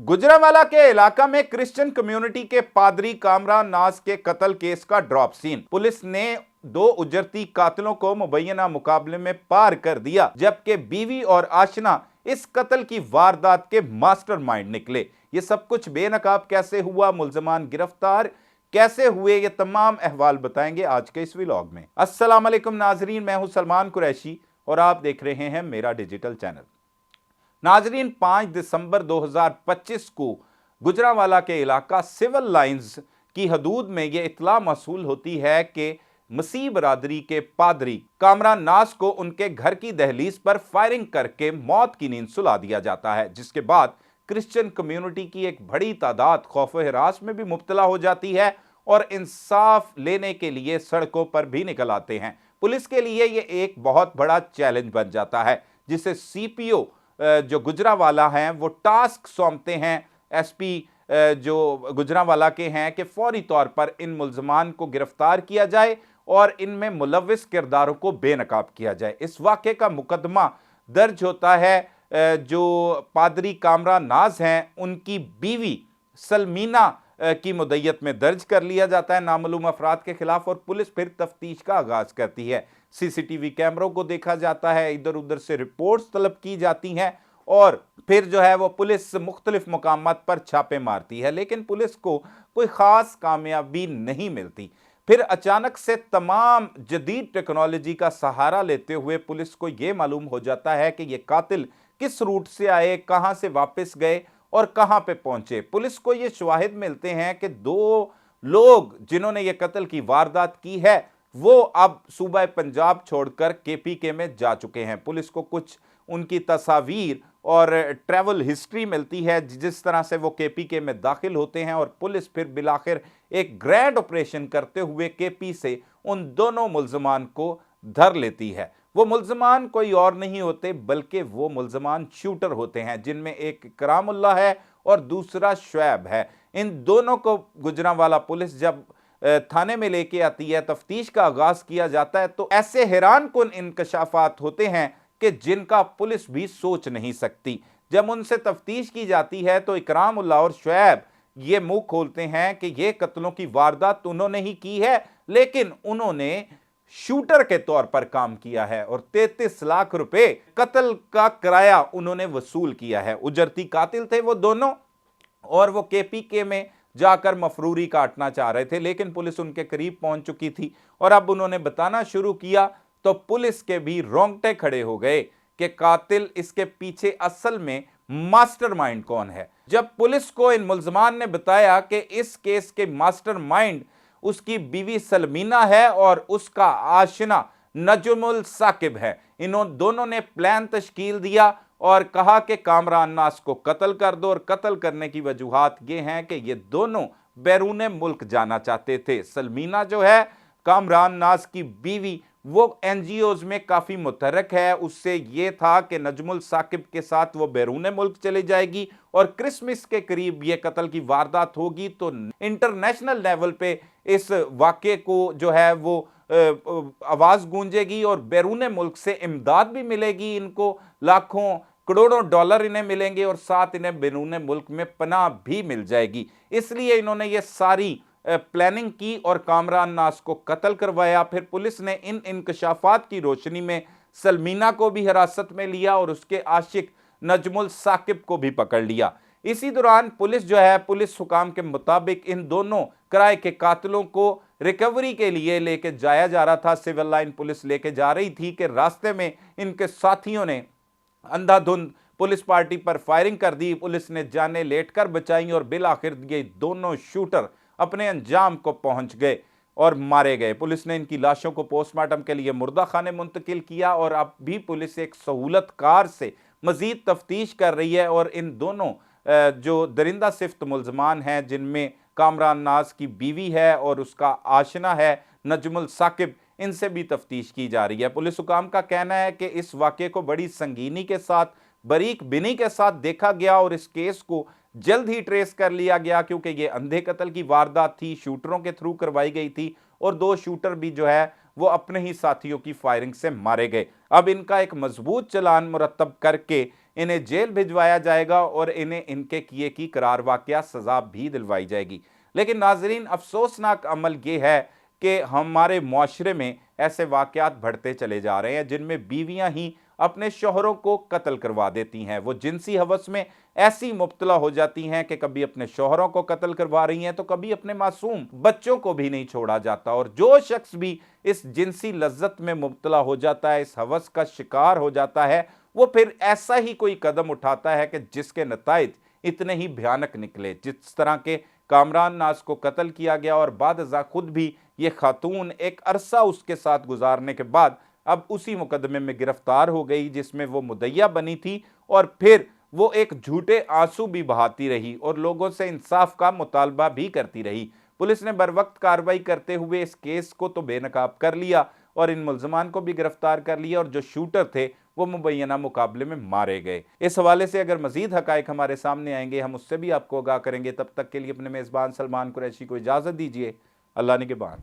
गुजरांवाला के इलाका में क्रिश्चियन कम्युनिटी के पादरी कामरान नाज के कत्ल केस का ड्रॉप सीन। पुलिस ने दो उजरती कातिलों को मुबैना मुकाबले में पार कर दिया, जबकि बीवी और आशना इस कत्ल की वारदात के मास्टरमाइंड निकले। ये सब कुछ बेनकाब कैसे हुआ, मुल्जमान गिरफ्तार कैसे हुए, ये तमाम अहवाल बताएंगे आज के इस व्लॉग में। अस्सलाम वालेकुम नाजरीन, मैं हूं सलमान कुरैशी और आप देख रहे हैं मेरा डिजिटल चैनल। नाजरीन, 5 दिसंबर 2025 को गुजरांवाला के इलाका सिविल लाइंस की हदूद में यह इत्तला मौसूल होती है कि मसीह बरादरी के पादरी कामरान नाज को उनके घर की दहलीज पर फायरिंग करके मौत की नींद सुला दिया जाता है, जिसके बाद क्रिश्चियन कम्युनिटी की एक बड़ी तादाद खौफ हिरास में भी मुब्तला हो जाती है और इंसाफ लेने के लिए सड़कों पर भी निकल आते हैं। पुलिस के लिए यह एक बहुत बड़ा चैलेंज बन जाता है, जिसे सीपीओ जो गुजरांवाला हैं वो टास्क सौंपते हैं एसपी जो गुजरांवाला के हैं कि फौरी तौर पर इन मुल्जमान को गिरफ्तार किया जाए और इनमें मुलव्विस किरदारों को बेनकाब किया जाए। इस वाक़े का मुकदमा दर्ज होता है जो पादरी कामरान नाज हैं उनकी बीवी सलमीना की मुद्दत में दर्ज कर लिया जाता है नामालूम अफराद के खिलाफ, और पुलिस फिर तफ्तीश का आगाज करती है। सीसीटीवी कैमरों को देखा जाता है, इधर उधर से रिपोर्ट्स तलब की जाती हैं और फिर जो है वो पुलिस मुख्तलिफ मकामात पर छापे मारती है, लेकिन पुलिस को कोई ख़ास कामयाबी नहीं मिलती। फिर अचानक से तमाम जदीद टेक्नोलॉजी का सहारा लेते हुए पुलिस को ये मालूम हो जाता है कि ये कातिल किस रूट से आए, कहाँ से वापस गए और कहां पे पहुंचे। पुलिस को ये शवाहिद मिलते हैं कि दो लोग जिन्होंने ये कत्ल की वारदात की है वो अब सूबा पंजाब छोड़कर केपीके में जा चुके हैं। पुलिस को कुछ उनकी तस्वीर और ट्रैवल हिस्ट्री मिलती है जिस तरह से वो केपीके में दाखिल होते हैं, और पुलिस फिर बिलाखिर एक ग्रैंड ऑपरेशन करते हुए केपी से उन दोनों मुल्जमान को धर लेती है। वो मुल्जमान कोई और नहीं होते बल्कि वो मुल्जमान शूटर होते हैं, जिनमें एक इकरामुल्लाह है और दूसरा शुएब है। इन दोनों को गुजरांवाला पुलिस जब थाने में लेके आती है, तफ्तीश का आगाज किया जाता है, तो ऐसे हैरान कुन इंकशाफात होते हैं कि जिनका पुलिस भी सोच नहीं सकती। जब उनसे तफ्तीश की जाती है तो इकरामुल्लाह और शुएब ये मुंह खोलते हैं कि ये कत्लों की वारदात उन्होंने ही की है, लेकिन उन्होंने शूटर के तौर पर काम किया है और 33 लाख रुपए कत्ल का किराया उन्होंने वसूल किया है। उजरती कातिल थे वो दोनों और वो केपीके में जाकर मफरूरी काटना चाह रहे थे, लेकिन पुलिस उनके करीब पहुंच चुकी थी और अब उन्होंने बताना शुरू किया तो पुलिस के भी रोंगटे खड़े हो गए कि कातिल, इसके पीछे असल में मास्टरमाइंड कौन है। जब पुलिस को इन मुल्जमान ने बताया कि इस केस के मास्टरमाइंड उसकी बीवी सलमीना है और उसका आशना नजमुल साकिब है, इन्होंने दोनों ने प्लान तश्कील दिया और कहा कि कामरान नाज को कत्ल कर दो, और कत्ल करने की वजूहात ये हैं कि ये दोनों बैरून मुल्क जाना चाहते थे। सलमीना जो है कामरान नाज की बीवी, वो एनजीओज में काफ़ी मुतहरक है, उससे ये था कि नजमुल साकिब के साथ वो बैरून मुल्क चली जाएगी और क्रिसमस के करीब ये कत्ल की वारदात होगी तो इंटरनेशनल लेवल पे इस वाक़े को जो है वो आवाज़ गूंजेगी और बैरून मुल्क से इमदाद भी मिलेगी, इनको लाखों करोड़ों डॉलर इन्हें मिलेंगे और साथ इन्हें बैरून मुल्क में पनाह भी मिल जाएगी। इसलिए इन्होंने ये सारी प्लानिंग की और कामरान नाज को कत्ल करवाया। फिर पुलिस ने इन इंकशाफात की रोशनी में सलमीना को भी हिरासत में लिया और उसके आशिक नजमुल साकिब को भी पकड़ लिया। इसी दौरान पुलिस जो है, पुलिस हुकाम के मुताबिक इन दोनों किराए के कातिलों को रिकवरी के लिए लेके जाया जा रहा था। सिविल लाइन पुलिस लेके जा रही थी कि रास्ते में इनके साथियों ने अंधाधुंध पुलिस पार्टी पर फायरिंग कर दी। पुलिस ने जाने लेटकर बचाई और बिलाखिर ये दोनों शूटर अपने अंजाम को पहुंच गए और मारे गए। पुलिस ने इनकी लाशों को पोस्टमार्टम के लिए मुर्दा खाने मुंतकिल किया और अब भी पुलिस एक सहूलत कार से मजीद तफ्तीश कर रही है और इन दोनों जो दरिंदा सिफ्त मुल्जमान हैं, जिनमें कामरान नाज की बीवी है और उसका आशना है नजमुल साकिब, इनसे भी तफ्तीश की जा रही है। पुलिस हुकाम का कहना है कि इस वाक़े को बड़ी संगीनी के साथ, बारीक बिनी के साथ देखा गया और इस केस को जल्द ही ट्रेस कर लिया गया, क्योंकि ये अंधे कत्ल की वारदात थी, शूटरों के थ्रू करवाई गई थी और दो शूटर भी जो है वो अपने ही साथियों की फायरिंग से मारे गए। अब इनका एक मजबूत चलान मुरतब करके इन्हें जेल भिजवाया जाएगा और इन्हें इनके किए की करार वाकया सजा भी दिलवाई जाएगी। लेकिन नाजरीन, अफसोसनाक अमल यह है कि हमारे मुआशरे में ऐसे वाकयात बढ़ते चले जा रहे हैं जिनमें बीवियां ही अपने शोहरों को कत्ल करवा देती हैं। वो जिनसी हवस में ऐसी मुब्तला हो जाती हैं कि कभी अपने शोहरों को कत्ल करवा रही हैं तो कभी अपने मासूम बच्चों को भी नहीं छोड़ा जाता। और जो शख्स भी इस जिनसी लज्जत में मुब्तला हो जाता है, इस हवस का शिकार हो जाता है, वो फिर ऐसा ही कोई कदम उठाता है कि जिसके नताइज इतने ही भयानक निकले। जिस तरह के कामरान नाज को कत्ल किया गया और बादअज़ा खुद भी ये खातून एक अरसा उसके साथ गुजारने के बाद अब उसी मुकदमे में गिरफ्तार हो गई जिसमें वो मुद्दइया बनी थी, और फिर वो एक झूठे आंसू भी बहाती रही और लोगों से इंसाफ का मुतालबा भी करती रही। पुलिस ने बरवक्त कार्रवाई करते हुए इस केस को तो बेनकाब कर लिया और इन मुल्जमान को भी गिरफ्तार कर लिया, और जो शूटर थे वो मुबैना मुकाबले में मारे गए। इस हवाले से अगर मजीद हकायक हमारे सामने आएंगे हम उससे भी आपको आगाह करेंगे। तब तक के लिए अपने मेज़बान सलमान कुरैशी को इजाज़त दीजिए। अल्लाह निगहबान।